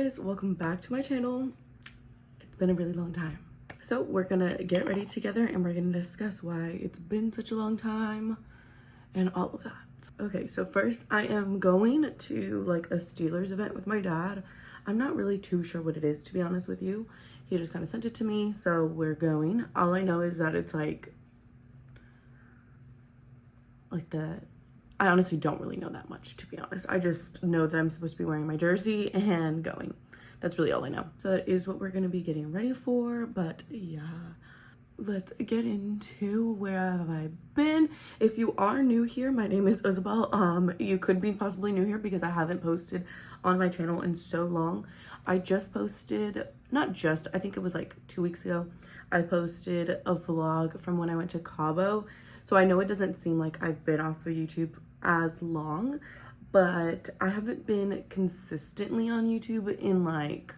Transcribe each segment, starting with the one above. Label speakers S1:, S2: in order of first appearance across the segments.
S1: guys, welcome back to my channel. It's been a really long time. So we're gonna get ready together and we're gonna discuss why it's been such a long time and all of that. Okay, so first I am going to like a Steelers event with my dad. I'm not really too sure what it is, to be honest with you. He just kind of sent it to me, so we're going. All I know is that it's like I honestly don't really know that much, to be honest. I just know that I'm supposed to be wearing my jersey and going. That's really all I know. So that is what we're gonna be getting ready for, but yeah. Let's get into where have I been. If you are new here, my name is Isabel. You could be possibly new here because I haven't posted on my channel in so long. I just posted, not just, I think it was like 2 weeks ago, I posted a vlog from when I went to Cabo. So I know it doesn't seem like I've been off of YouTube as long, but I haven't been consistently on YouTube in like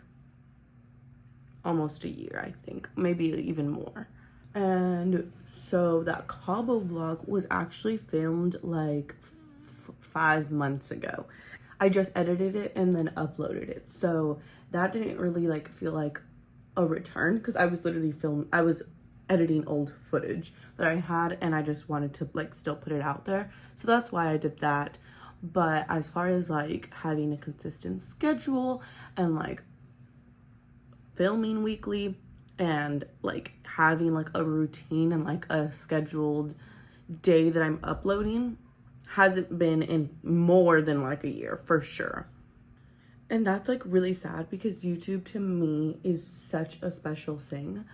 S1: almost a year, I think, maybe even more. And so that Cabo vlog was actually filmed like 5 months ago. I just edited it and then uploaded it. So that didn't really like feel like a return because I was literally I was editing old footage that I had and I just wanted to like still put it out there. So that's why I did that. But as far as like having a consistent schedule and like filming weekly and like having like a routine and like a scheduled day that I'm uploading hasn't been in more than like a year for sure. And that's like really sad because YouTube to me is such a special thing.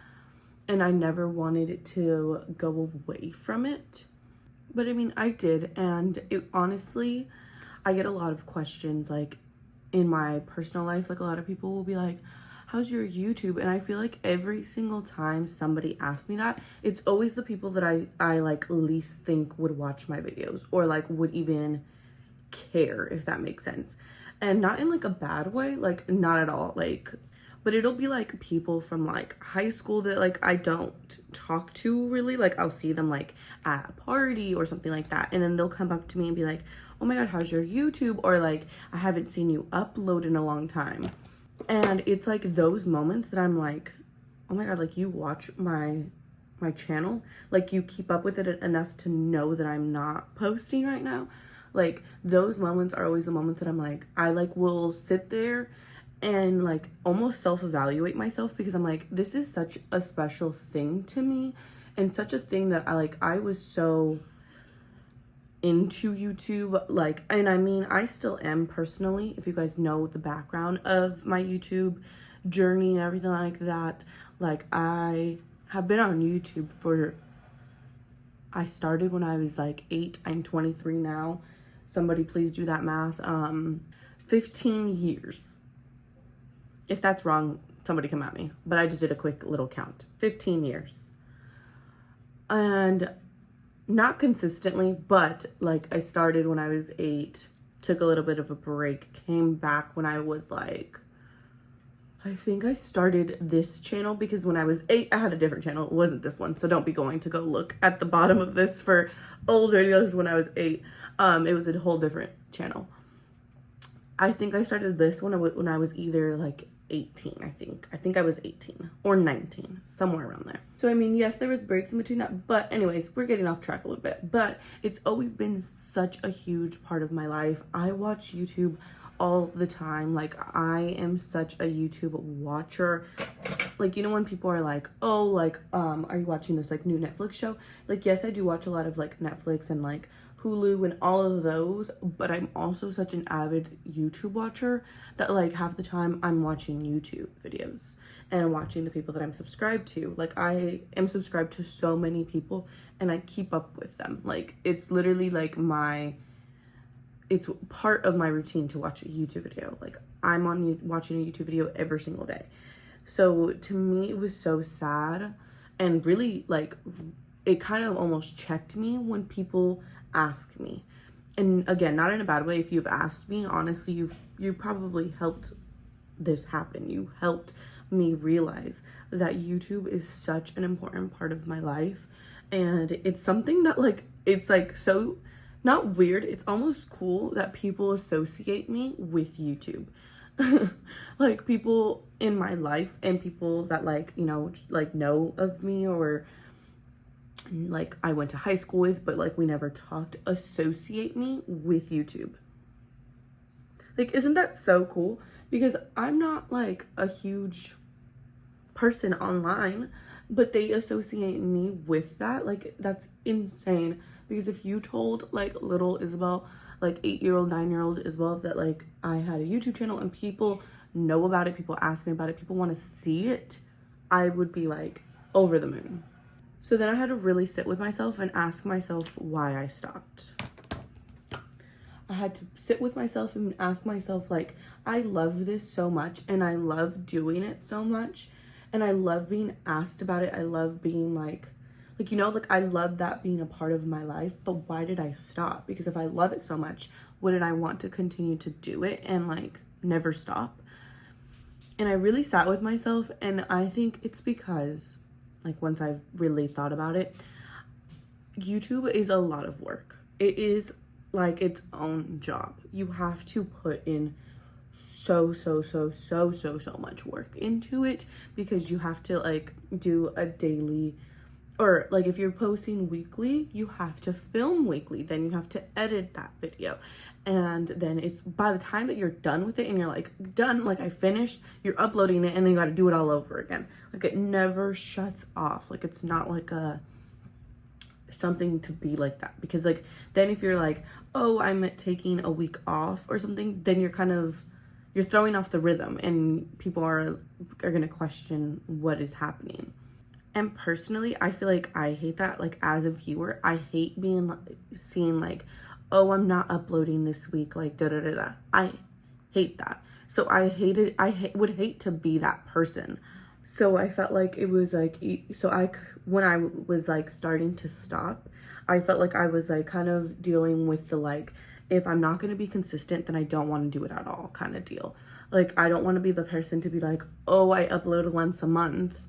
S1: And I never wanted it to go away from it. But I mean, I did. And it honestly, I get a lot of questions like in my personal life. Like a lot of people will be like, how's your YouTube? And I feel like every single time somebody asks me that, it's always the people that I like least think would watch my videos or like would even care, if that makes sense. And not in like a bad way, like not at all. Like, but it'll be like people from like high school that like I don't talk to really. Like I'll see them like at a party or something like that. And then they'll come up to me and be like, oh my God, how's your YouTube? Or like, I haven't seen you upload in a long time. And it's like those moments that I'm like, oh my God, like you watch my channel, like you keep up with it enough to know that I'm not posting right now. Like those moments are always the moments that I'm like, I like will sit there and like almost self-evaluate myself because I'm like, this is such a special thing to me and such a thing that I was so into YouTube, like, and I mean, I still am personally, if you guys know the background of my YouTube journey and everything like that. Like I have been on YouTube I started when I was like 8, I'm 23 now. Somebody please do that math. 15 years. If that's wrong, somebody come at me, but I just did a quick little count. 15 years. And not consistently, but like I started when I was 8, took a little bit of a break, came back when I was like, I think I started this channel because when I was 8, I had a different channel. It wasn't this one, so don't be going to go look at the bottom of this for old videos when I was 8. It was a whole different channel. I think I started this one when I was either like 18, I think I was 18 or 19, somewhere around there. So I mean, yes, there was breaks in between that, but anyways, we're getting off track a little bit. But it's always been such a huge part of my life. I watch YouTube all the time. Like I am such a YouTube watcher. Like, you know, when people are like, oh, like are you watching this like new Netflix show? Like, yes, I do watch a lot of like Netflix and like Hulu and all of those, but I'm also such an avid YouTube watcher that like half the time I'm watching YouTube videos and watching the people that I'm subscribed to. Like I am subscribed to so many people and I keep up with them. Like it's literally like it's part of my routine to watch a YouTube video. Like I'm watching a YouTube video every single day. So to me, it was so sad and really like it kind of almost checked me when people ask me. And again, not in a bad way. If you've asked me, honestly, you probably helped this happen. You helped me realize that YouTube is such an important part of my life. And it's something that like, it's like so not weird. It's almost cool that people associate me with YouTube. like people in my life and people that like, you know, like know of me or like I went to high school with, but like we never talked, associate me with YouTube. Like, isn't that so cool? Because I'm not like a huge person online, but they associate me with that. Like, that's insane. Because if you told like little Isabel, like 8-year-old, 9-year-old Isabel, that like I had a YouTube channel and people know about it, people ask me about it, people want to see it, I would be like over the moon. So then I had to really sit with myself and ask myself why I stopped. I had to sit with myself and ask myself, like, I love this so much and I love doing it so much and I love being asked about it. I love being like, you know, like I love that being a part of my life, but why did I stop? Because if I love it so much, wouldn't I want to continue to do it and like never stop? And I really sat with myself, and I think it's because, like, once I've really thought about it, YouTube is a lot of work. It is like its own job. You have to put in so much work into it, because you have to like do a daily, or like if you're posting weekly, you have to film weekly, then you have to edit that video, and then it's by the time that you're done with it and you're like done, like I finished, you're uploading it and then you got to do it all over again. Like it never shuts off. Like it's not like a something to be like that, because like then if you're like, oh, I'm taking a week off or something, then you're throwing off the rhythm and people are gonna question what is happening. And personally, I feel like I hate that. Like as a viewer, I hate being like, seeing like, oh, I'm not uploading this week, like da da da da. I hate that. So I would hate to be that person. So I felt like it was like, when I was like starting to stop, I felt like I was like kind of dealing with the like, if I'm not going to be consistent, then I don't want to do it at all kind of deal. Like I don't want to be the person to be like, oh, I upload once a month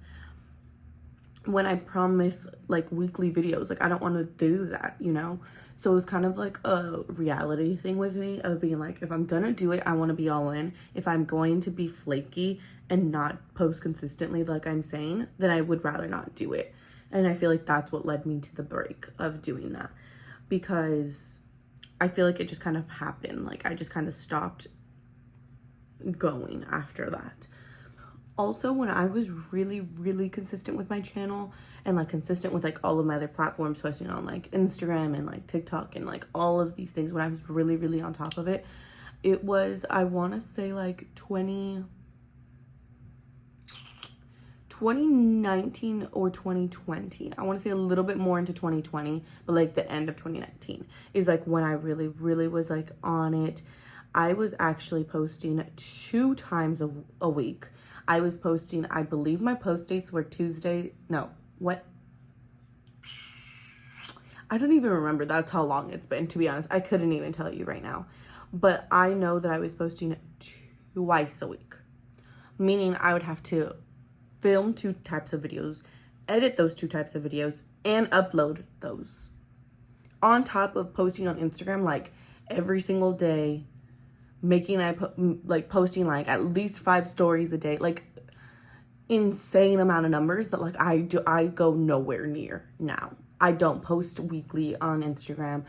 S1: when I promise like weekly videos. Like I don't want to do that, you know? So it was kind of like a reality thing with me of being like, if I'm gonna do it, I want to be all in. If I'm going to be flaky and not post consistently like I'm saying, then I would rather not do it. And I feel like that's what led me to the break of doing that, because I feel like it just kind of happened. Like I just kind of stopped going after that. Also, when I was really consistent with my channel and like consistent with like all of my other platforms, posting on like Instagram and like TikTok and like all of these things, when I was really on top of it, it was, I want to say like 2019 or 2020. I want to say a little bit more into 2020, but like the end of 2019 is like when I really was like on it. I was actually posting 2 times a week. I was posting, I believe my post dates were Tuesday. No, what? I don't even remember. That's how long it's been, to be honest. I couldn't even tell you right now. But I know that I was posting twice a week, meaning I would have to film 2 types of videos, edit those 2 types of videos, and upload those. On top of posting on Instagram like every single day, posting like at least 5 stories a day, like insane amount of numbers that like I go nowhere near now. I don't post weekly on Instagram.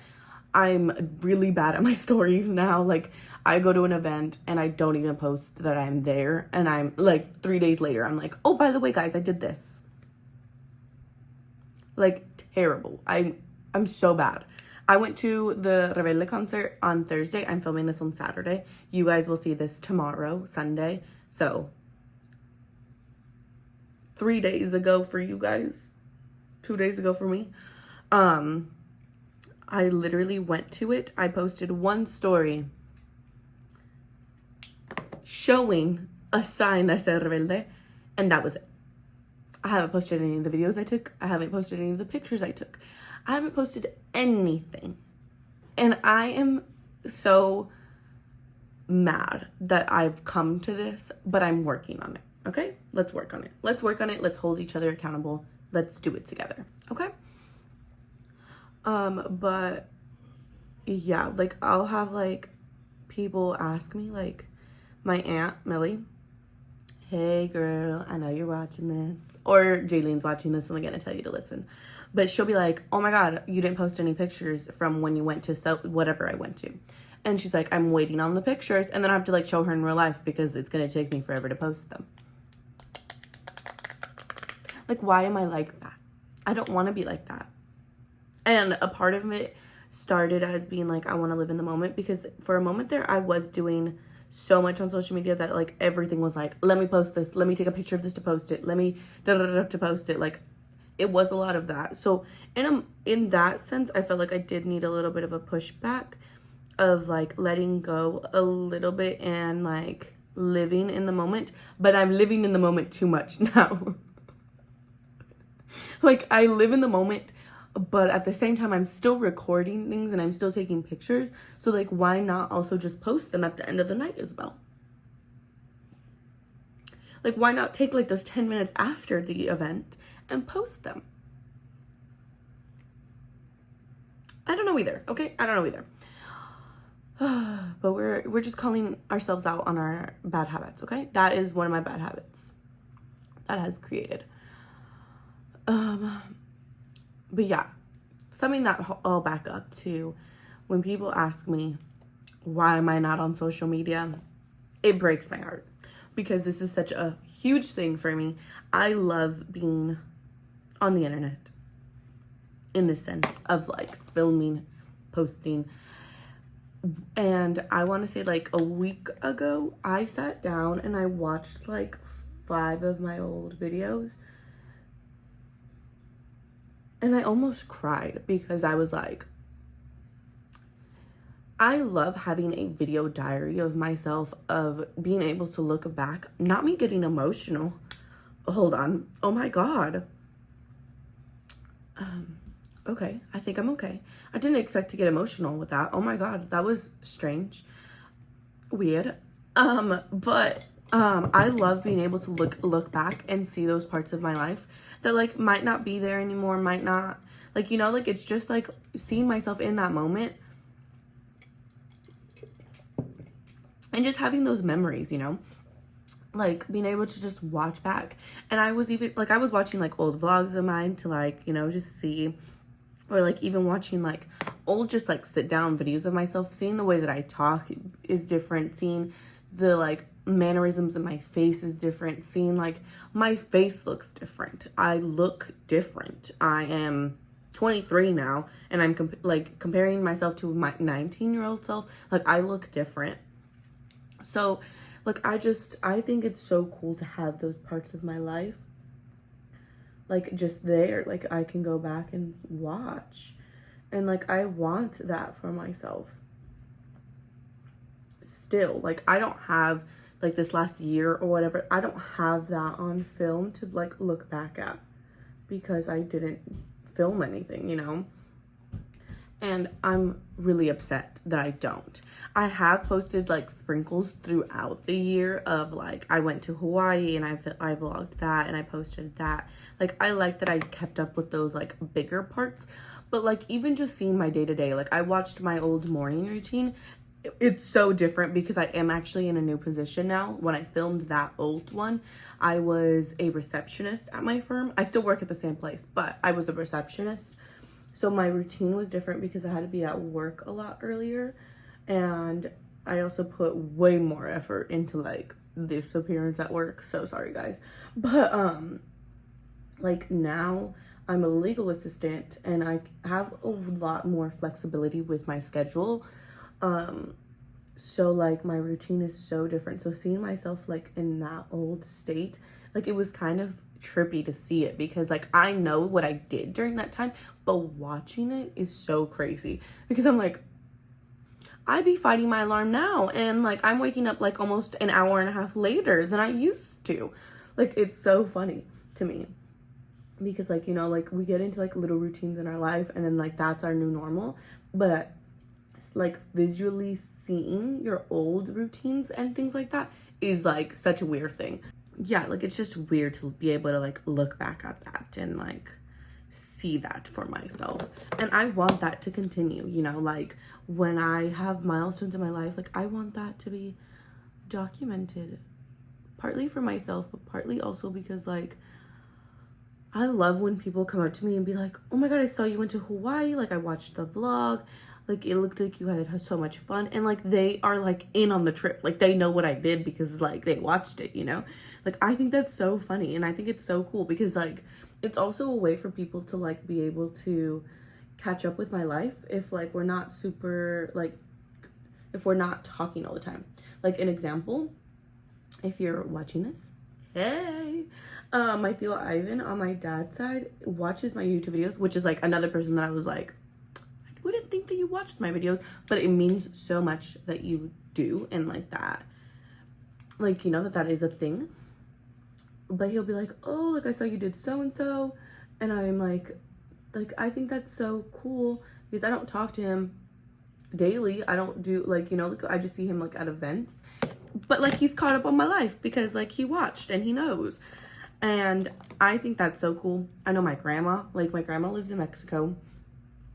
S1: I'm really bad at my stories now. Like I go to an event and I don't even post that I'm there, and I'm like 3 days later I'm like, oh, by the way guys, I did this. Like terrible. I'm so bad. I went to the Rebelde concert on Thursday. I'm filming this on Saturday. You guys will see this tomorrow, Sunday. So 3 days ago for you guys, 2 days ago for me. I literally went to it. I posted 1 story showing a sign that said Rebelde, and that was it. I haven't posted any of the videos I took. I haven't posted any of the pictures I took. I haven't posted anything. And I am so mad that I've come to this, but I'm working on it. Okay? Let's work on it. Let's work on it. Let's hold each other accountable. Let's do it together. Okay? But yeah, like I'll have like people ask me like, my aunt Millie, hey girl, I know you're watching this, or Jaylene's watching this and I'm gonna tell you to listen, but she'll be like, oh my god, you didn't post any pictures from when you went to whatever I went to. And she's like, I'm waiting on the pictures, and then I have to like show her in real life because it's gonna take me forever to post them. Like, why am I like that? I don't want to be like that. And a part of it started as being like, I want to live in the moment, because for a moment there, I was doing so much on social media that like everything was like, let me post this, let me take a picture of this to post it, let me to post it. Like, it was a lot of that. So in that sense, I felt like I did need a little bit of a pushback of like letting go a little bit and like living in the moment. But I'm living in the moment too much now. Like, I live in the moment, but at the same time, I'm still recording things and I'm still taking pictures. So like, why not also just post them at the end of the night as well? Like, why not take like those 10 minutes after the event and post them? I don't know either, okay? I don't know either. But we're just calling ourselves out on our bad habits, okay? That is one of my bad habits that has created. But yeah, something that I'll back up to, when people ask me, why am I not on social media? It breaks my heart, because this is such a huge thing for me. I love being on the internet in the sense of like filming, posting. And I want to say like a week ago, I sat down and I watched like 5 of my old videos. And I almost cried, because I was like, I love having a video diary of myself, of being able to look back, not me getting emotional. Hold on. Oh my God. Okay. I think I'm okay. I didn't expect to get emotional with that. Oh my God. That was strange. Weird. But I love being able to look back and see those parts of my life that like might not be there anymore, might not, like, you know, like it's just like seeing myself in that moment and just having those memories, you know, like being able to just watch back. And I was even like, I was watching like old vlogs of mine to like, you know, just see, or like even watching like old just like sit down videos of myself, seeing the way that I talk is different, seeing the like mannerisms in my face is different, seeing like my face looks different, I look different. I am 23 now, and I'm comparing myself to my 19-year-old self. Like, I look different. So like, I think it's so cool to have those parts of my life like just there, like I can go back and watch, and like I want that for myself still. Like, I don't have like this last year or whatever, I don't have that on film to like look back at, because I didn't film anything, you know. And I'm really upset that I don't. I have posted like sprinkles throughout the year of like, I went to Hawaii and I vlogged that and I posted that. Like, I like that I kept up with those like bigger parts. But like, even just seeing my day to day, like I watched my old morning routine. It's so different because I am actually in a new position now. When I filmed that old one, I was a receptionist at my firm. I still work at the same place, but I was a receptionist. So my routine was different because I had to be at work a lot earlier. And I also put way more effort into like this appearance at work. So sorry guys. But like now I'm a legal assistant and I have a lot more flexibility with my schedule. So like my routine is so different. So seeing myself like in that old state, like it was kind of trippy to see it, because like I know what I did during that time, but watching it is so crazy, because I'm like, I'd be fighting my alarm now and like I'm waking up like almost an hour and a half later than I used to. Like, it's so funny to me, because like, you know, like we get into like little routines in our life and then like that's our new normal. But like visually seeing your old routines and things like that is like such a weird thing. Yeah, like it's just weird to be able to like look back at that and like see that for myself. And I want that to continue, you know, like when I have milestones in my life, like I want that to be documented, partly for myself, but partly also because like I love when people come up to me and be like, oh my god, I saw you went to Hawaii, like I watched the vlog, like it looked like you had so much fun, and like they are like in on the trip, like they know what I did because like they watched it, you know. Like I think that's so funny, and I think it's so cool because like it's also a way for people to like be able to catch up with my life if like we're not super like, if we're not talking all the time. Like an example, if you're watching this, hey, my Theo Ivan on my dad's side watches my YouTube videos, which is like another person that I was like, I wouldn't think that you watched my videos, but it means so much that you do, and like that, like, you know, that is a thing. But he'll be like, oh, like I saw you did so and so, and I'm like I think that's so cool because I don't talk to him daily. I don't do like, you know, like I just see him like at events, but like he's caught up on my life because like he watched and he knows. And I think that's so cool. I know my grandma lives in Mexico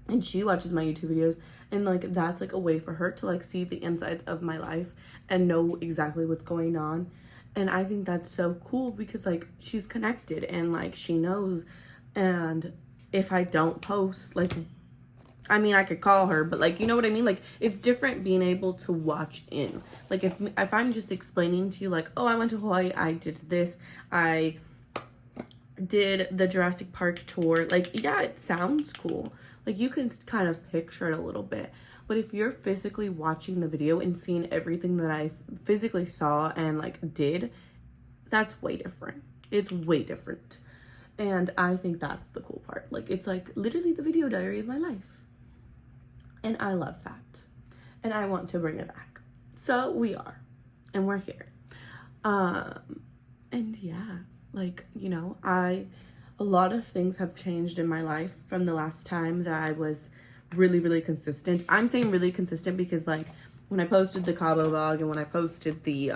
S1: and she watches my YouTube videos, and like that's like a way for her to like see the insides of my life and know exactly what's going on. And I think that's so cool because like she's connected and like she knows. And if I don't post, like, I mean, I could call her, but like, you know what I mean? Like, it's different being able to watch in. Like, if I'm just explaining to you, like, oh, I went to Hawaii, I did this, I did the Jurassic Park tour. Like, yeah, it sounds cool. Like, you can kind of picture it a little bit. But if you're physically watching the video and seeing everything that I physically saw and like did, that's way different. It's way different. And I think that's the cool part. Like, it's like literally the video diary of my life. And I love that. And I want to bring it back. So we are. And we're here. And yeah, like, you know, a lot of things have changed in my life from the last time that I was really, really consistent. I'm saying really consistent because like when I posted the Cabo vlog and when I posted the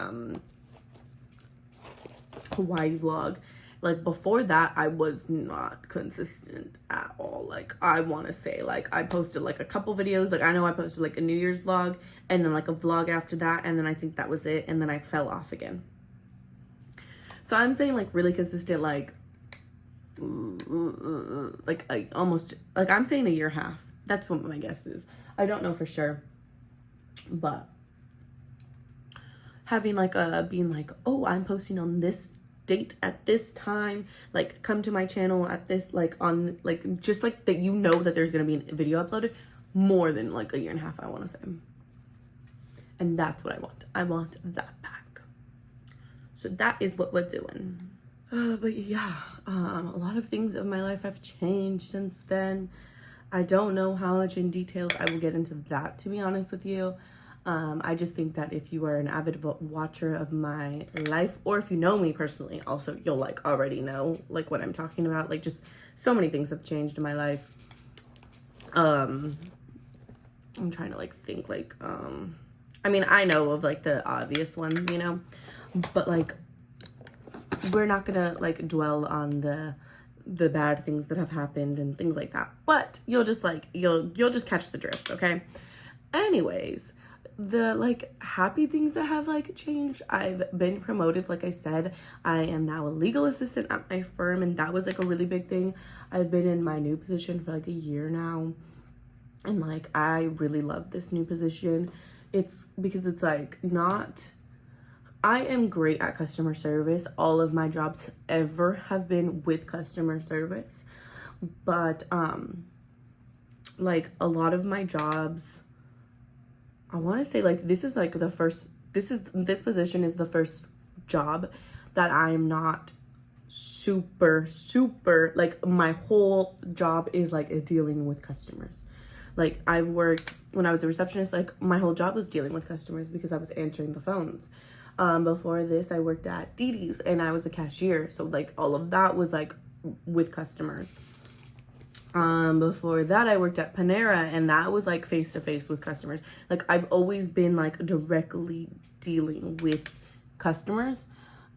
S1: Hawaii vlog, like before that I was not consistent at all. Like I want to say like I posted like a couple videos, like I know I posted like a New Year's vlog and then like a vlog after that, and then I think that was it, and then I fell off again. So I'm saying like really consistent, like almost like I'm saying a year and a half. That's what my guess is. I don't know for sure, but having like being like, oh, I'm posting on this date at this time, like come to my channel at this, like on like just like that, you know that there's gonna be a video uploaded more than like a year and a half, I want to say. And that's what I want. I want that back. So that is what we're doing. But yeah, a lot of things of my life have changed since then. I don't know how much in details I will get into that, to be honest with you. I just think that if you are an avid watcher of my life, or if you know me personally, also you'll like already know like what I'm talking about. Like just so many things have changed in my life. I'm trying to like think like, I mean, I know of like the obvious ones, you know, but like we're not gonna like dwell on the bad things that have happened and things like that, but you'll just like you'll just catch the drift, okay? Anyways, the like happy things that have like changed, I've been promoted. Like I said, I am now a legal assistant at my firm, and that was like a really big thing. I've been in my new position for like a year now, and like I really love this new position. It's because it's like not, I am great at customer service. All of my jobs ever have been with customer service, but like a lot of my jobs, I want to say like this is like the first, this position is the first job that I'm not super like my whole job is like dealing with customers. Like I've worked, when I was a receptionist, like my whole job was dealing with customers because I was answering the phones. Before this, I worked at Didi's and I was a cashier. So like all of that was like with customers. Before that, I worked at Panera, and that was like face to face with customers. Like I've always been like directly dealing with customers.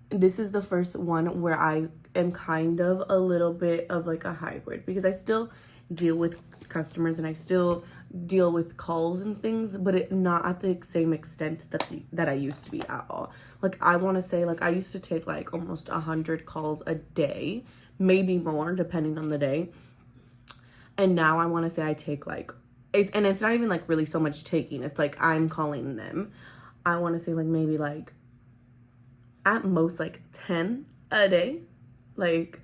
S1: This is the first one where I am kind of a little bit of like a hybrid, because I still deal with customers and I still deal with calls and things, but it not at the same extent that I used to be at all. Like, I want to say, like, I used to take like almost 100 calls a day, maybe more depending on the day. And now I want to say I take like, and it's not even like really so much taking, it's like I'm calling them. I want to say like maybe like at most like 10 a day, like,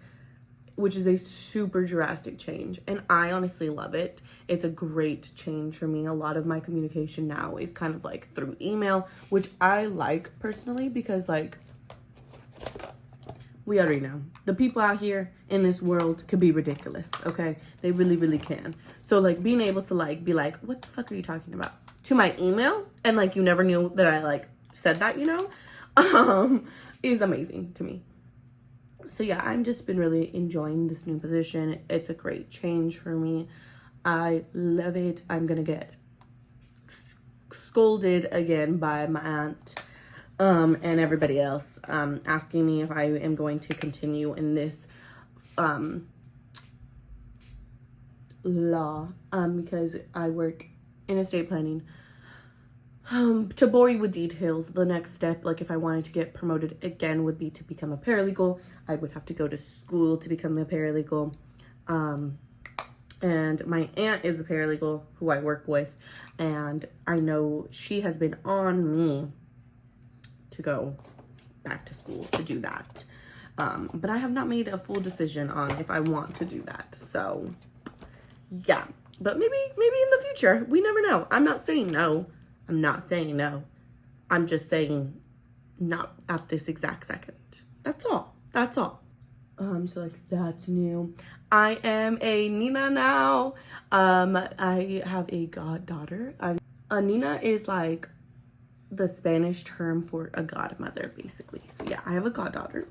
S1: which is a super drastic change. And I honestly love it. It's a great change for me. A lot of my communication now is kind of like through email, which I like personally because like, we already know the people out here in this world could be ridiculous, okay? They really, really can. So like being able to like be like, what the fuck are you talking about? To my email, and like you never knew that I like said that, you know, is amazing to me. So yeah, I've just been really enjoying this new position. It's a great change for me. I love it. I'm gonna get scolded again by my aunt and everybody else asking me if I am going to continue in this law because I work in estate planning. To bore you with details, the next step, like if I wanted to get promoted again, would be to become a paralegal. I would have to go to school to become a paralegal. And my aunt is a paralegal who I work with, and I know she has been on me to go back to school to do that. But I have not made a full decision on if I want to do that. So yeah, but maybe in the future, we never know. I'm not saying no. I'm just saying not at this exact second. That's all. So like that's new. I am a Nina now. I have a goddaughter. A Nina is like the Spanish term for a godmother, basically. So yeah, I have a goddaughter.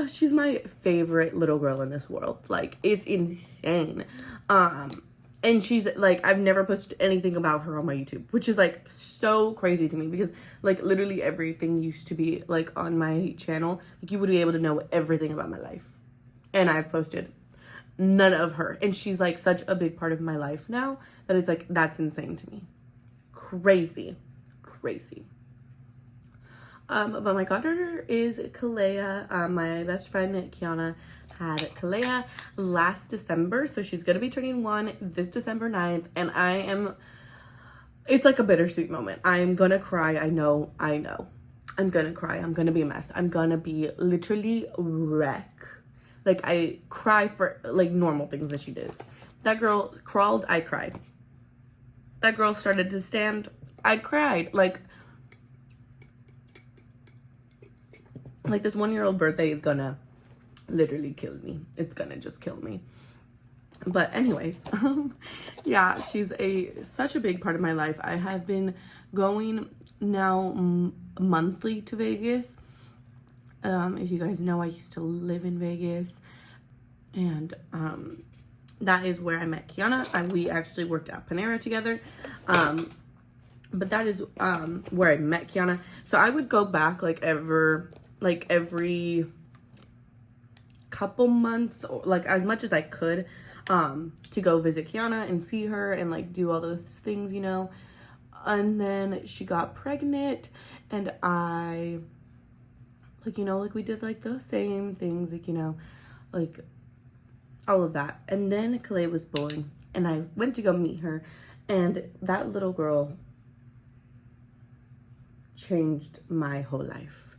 S1: She's my favorite little girl in this world. Like, it's insane. And she's like, I've never posted anything about her on my YouTube, which is like so crazy to me because like literally everything used to be like on my channel. Like you would be able to know everything about my life. And I've posted none of her. And she's like such a big part of my life now that it's like, that's insane to me. Crazy. But my goddaughter is Kalea. My best friend Kiana had Kalea last December, so she's gonna be turning 1 this December 9th, and it's like a bittersweet moment. I'm gonna cry. I know. I'm gonna cry. I'm gonna be a mess. I'm gonna be literally wreck. Like, I cry for like normal things that she does. That girl crawled, I cried. That girl started to stand, I cried. Like this 1-year-old birthday is gonna literally kill me. It's gonna just kill me. But anyways, yeah, she's such a big part of my life. I have been going now monthly to Vegas. If you guys know, I used to live in Vegas, and that is where I met Kiana. We actually worked at Panera together. But that is where I met Kiana. So I would go back like every couple months, or like as much as I could, to go visit Kiana and see her and like do all those things, you know. And then she got pregnant, and I, like, you know, like we did like those same things, like, you know, like all of that. And then Kalea was born, and I went to go meet her, and that little girl changed my whole life.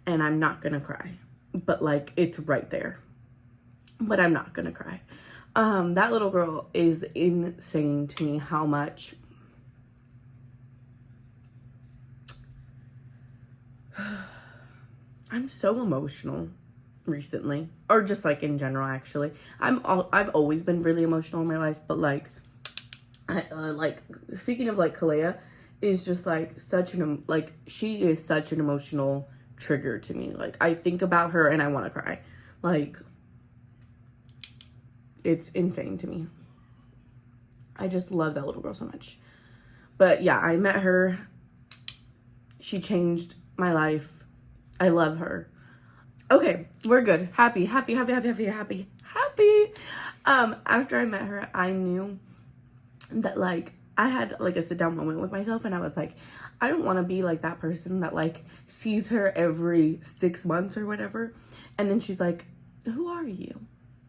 S1: And I'm not gonna cry, but like it's right there, but I'm not gonna cry. That little girl is insane to me. How much I'm so emotional recently, or just like in general. Actually, I've always been really emotional in my life, but like like speaking of like Kalea is just like she is such an emotional trigger to me. Like, I think about her and I want to cry. Like, it's insane to me. I just love that little girl so much. But yeah, I met her. She changed my life. I love her. Okay, we're good. Happy. happy. After I met her, I knew that like I had like a sit down moment with myself, and I was like, I don't want to be like that person that like sees her every 6 months or whatever, and then she's like, who are you?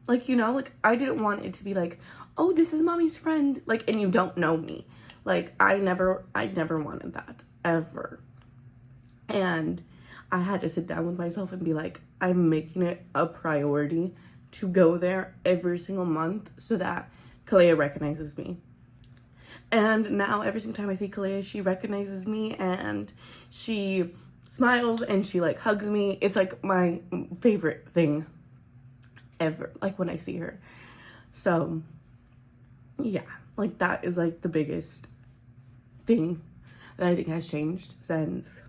S1: Like, you know, like I didn't want it to be like, oh, this is mommy's friend, like, and you don't know me. Like I never wanted that ever. And I had to sit down with myself and be like, I'm making it a priority to go there every single month so that Kalea recognizes me. And now every single time I see Kalea, she recognizes me and she smiles and she like hugs me. It's like my favorite thing ever, like when I see her. So yeah, like that is like the biggest thing that I think has changed since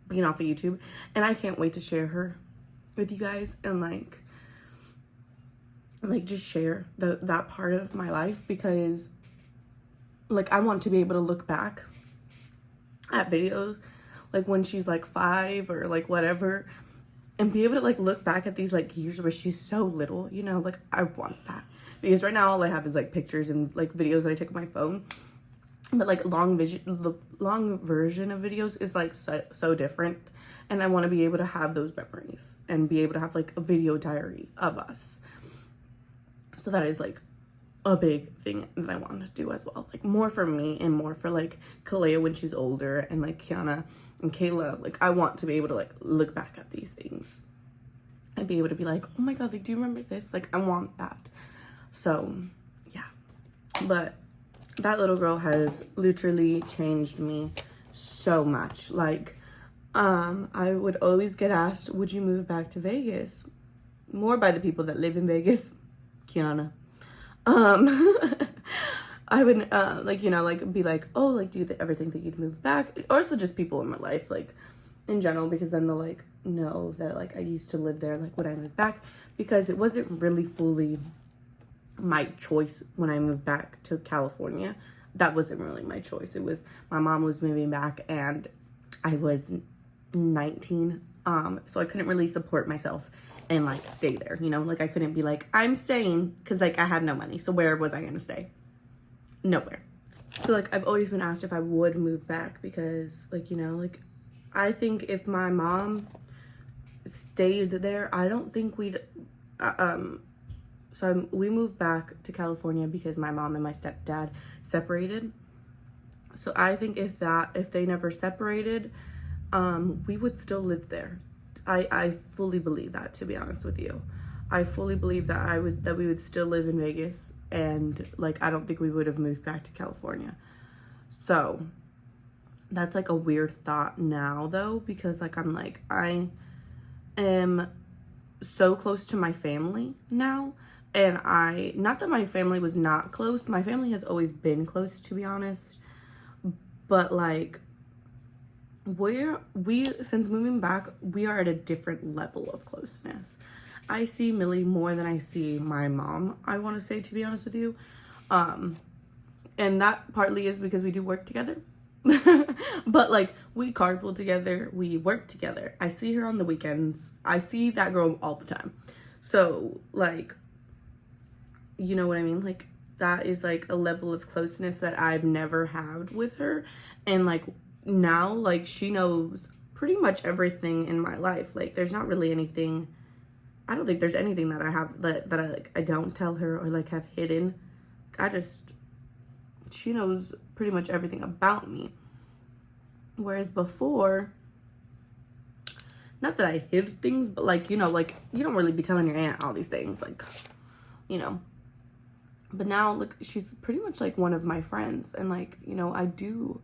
S1: being off of YouTube. And I can't wait to share her with you guys and like just share that part of my life, because like I want to be able to look back at videos like when she's like 5 or like whatever, and be able to like look back at these like years where she's so little, you know, like I want that. Because right now all I have is like pictures and like videos that I take on my phone, but like the long version of videos is like so different, and I want to be able to have those memories and be able to have like a video diary of us. So that is like a big thing that I want to do as well, like more for me and more for like Kalea when she's older, and like Kiana and Kayla. Like I want to be able to like look back at these things and be able to be like, oh my god, like do you remember this? Like I want that. So yeah, but that little girl has literally changed me so much. Like I would always get asked, would you move back to Vegas? More by the people that live in Vegas. Kiana. I would like, you know, like be like, oh, like do you ever think that you'd move back? Or also just people in my life, like in general, because then they'll like know that like I used to live there, like when I moved back, because it wasn't really fully my choice when I moved back to California. That wasn't really my choice. It was my mom was moving back and I was 19, so I couldn't really support myself and like stay there, you know, like I couldn't be like, I'm staying, because like I had no money. So where was I gonna stay? Nowhere. So like I've always been asked if I would move back, because like, you know, like I think if my mom stayed there, I don't think we'd we moved back to California because my mom and my stepdad separated. So I think if they never separated, we would still live there. I fully believe that, to be honest with you. I fully believe that we would still live in Vegas, and like I don't think we would have moved back to California. So that's like a weird thought now though, because like I'm like, I am so close to my family now, and not that my family was not close, my family has always been close, to be honest, but like since moving back, we are at a different level of closeness. I see Millie more than I see my mom, I want to say, to be honest with you. And that partly is because we do work together. But like we carpool together, we work together. I see her on the weekends. I see that girl all the time. So like, you know what I mean? Like that is like a level of closeness that I've never had with her. And like now, like she knows pretty much everything in my life. Like there's not really anything, I don't think there's anything that I have that I like I don't tell her or like have hidden. She knows pretty much everything about me. Whereas before, not that I hid things, but like, you know, like you don't really be telling your aunt all these things, like, you know. But now, like, she's pretty much like one of my friends, and like, you know, I do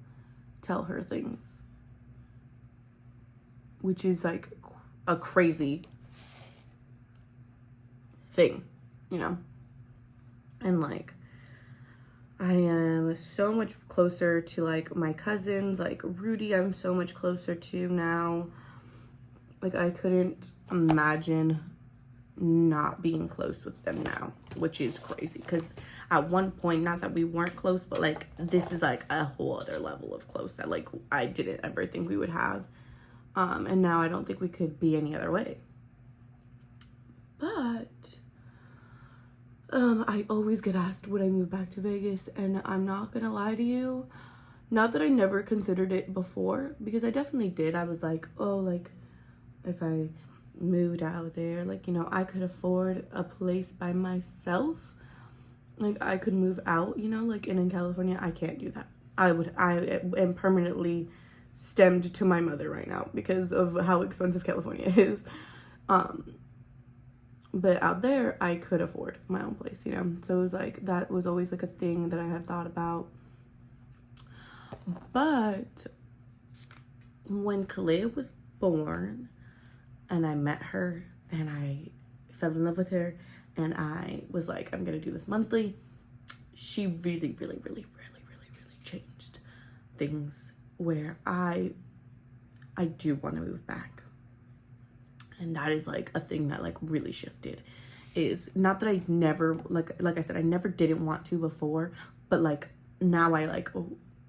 S1: tell her things, which is like a crazy thing, you know. And like I am so much closer to like my cousins, like Rudy I'm so much closer to now. Like I couldn't imagine not being close with them now, which is crazy, because at one point, not that we weren't close, but like this is like a whole other level of close that like I didn't ever think we would have, and now I don't think we could be any other way. But I always get asked would I move back to Vegas, and I'm not gonna lie to you, not that I never considered it before, because I definitely did. I was like, oh, like if I moved out there, like, you know, I could afford a place by myself, like I could move out, you know, like, and in California I can't do that. I am permanently stemmed to my mother right now because of how expensive California is. But out there I could afford my own place, you know, so it was like, that was always like a thing that I had thought about. But when Kalea was born and I met her and I fell in love with her and I was like, I'm gonna do this monthly, she really changed things where I do want to move back. And that is like a thing that like really shifted. Is not that I never, like I said, I never didn't want to before, but like now I like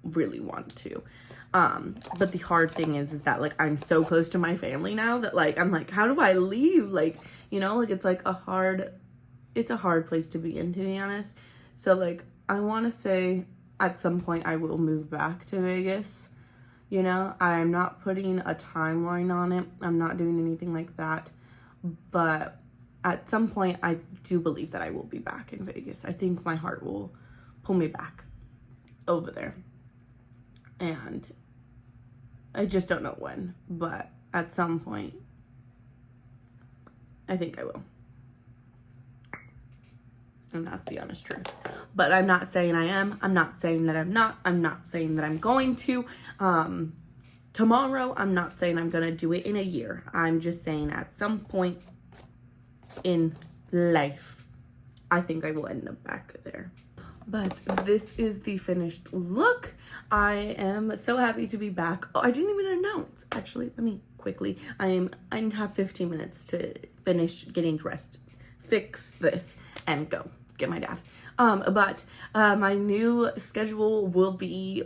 S1: really want to. But the hard thing is that like I'm so close to my family now that like I'm like, how do I leave? Like, you know, like it's like it's a hard place to be in, to be honest. So like I want to say at some point I will move back to Vegas. You know, I'm not putting a timeline on it. I'm not doing anything like that. But at some point, I do believe that I will be back in Vegas. I think my heart will pull me back over there. And I just don't know when. But at some point, I think I will. And that's the honest truth. But I'm not saying I am. I'm not saying that I'm not. I'm not saying that I'm going to. Tomorrow, I'm not saying I'm going to do it in a year. I'm just saying at some point in life, I think I will end up back there. But this is the finished look. I am so happy to be back. Oh, I didn't even announce. Actually, let me quickly. I have 15 minutes to finish getting dressed, fix this, and go get my dad. But my new schedule will be,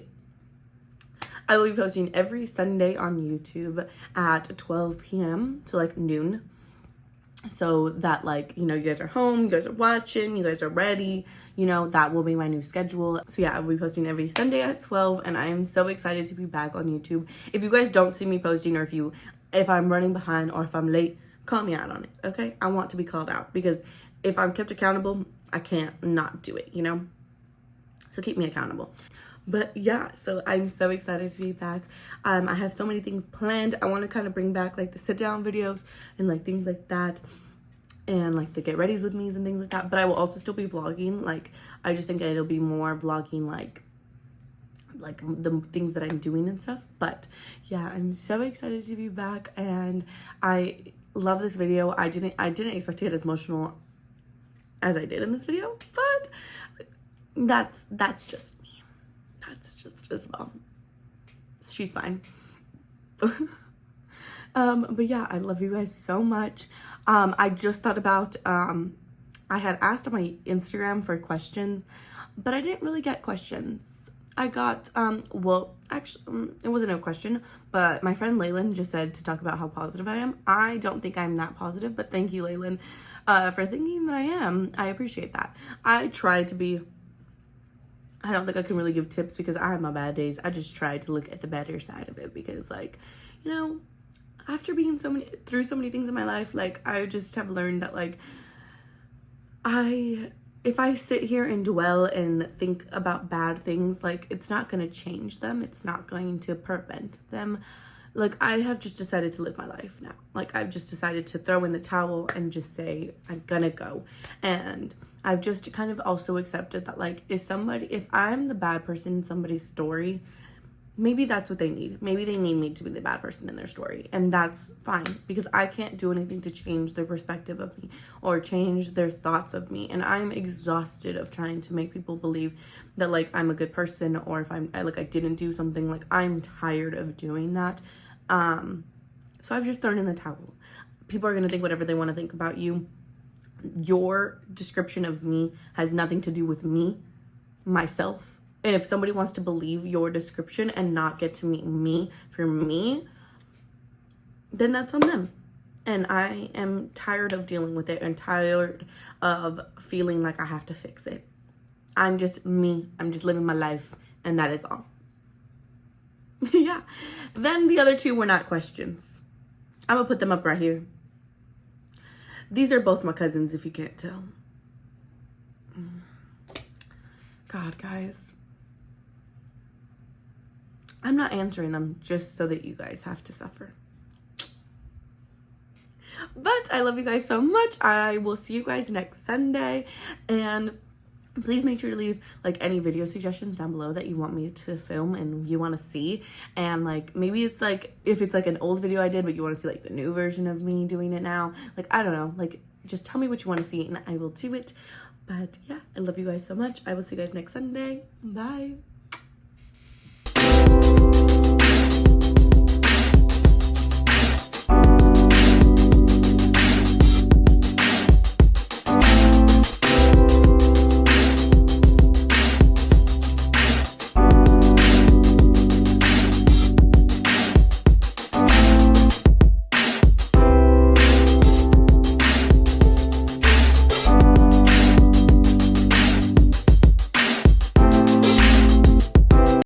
S1: I will be posting every Sunday on YouTube at 12 p.m. to like noon. So that like, you know, you guys are home, you guys are watching, you guys are ready, you know, that will be my new schedule. So yeah, I'll be posting every Sunday at 12 and I am so excited to be back on YouTube. If you guys don't see me posting, or if I'm running behind or if I'm late, call me out on it, okay? I want to be called out because if I'm kept accountable, I can't not do it, you know? So keep me accountable. But yeah, so I'm so excited to be back. I have so many things planned. I want to kind of bring back like the sit down videos and like things like that, and like the get readies with me's and things like that. But I will also still be vlogging. Like I just think it'll be more vlogging like the things that I'm doing and stuff. But yeah, I'm so excited to be back and I love this video. I didn't expect to get as emotional as I did in this video, but that's just me. That's just Isabel. She's fine. But yeah, I love you guys so much. I just thought about, I had asked on my Instagram for questions, but I didn't really get questions. I got, well, actually, it wasn't a question, but my friend Laylan just said to talk about how positive I am. I don't think I'm that positive, but thank you, Laylan, for thinking that I am. I appreciate that. I try to be, I don't think I can really give tips because I have my bad days. I just try to look at the better side of it because, like, you know, after being through so many things in my life, like, I just have learned that, like, if I sit here and dwell and think about bad things, like, it's not going to change them. It's not going to prevent them. Like, I have just decided to live my life now. Like, I've just decided to throw in the towel and just say, I'm gonna go. And I've just kind of also accepted that, like, if I'm the bad person in somebody's story, maybe that's what they need. Maybe they need me to be the bad person in their story. And that's fine because I can't do anything to change their perspective of me or change their thoughts of me. And I'm exhausted of trying to make people believe that, like, I'm a good person or if I didn't do something. Like, I'm tired of doing that. So I've just thrown in the towel. People are going to think whatever they want to think about you. Your description of me has nothing to do with me, myself. And if somebody wants to believe your description and not get to meet me for me, then that's on them. And I am tired of dealing with it and tired of feeling like I have to fix it. I'm just me. I'm just living my life, and that is all. Yeah. Then the other two were not questions. I'm gonna put them up right here. These are both my cousins, if you can't tell. God, guys. I'm not answering them just so that you guys have to suffer. But I love you guys so much. I will see you guys next Sunday. And please make sure to leave like any video suggestions down below that you want me to film and you want to see. And like maybe it's like if it's like an old video I did but you want to see like the new version of me doing it now. Like I don't know. Like just tell me what you want to see and I will do it. But yeah, I love you guys so much. I will see you guys next Sunday. Bye.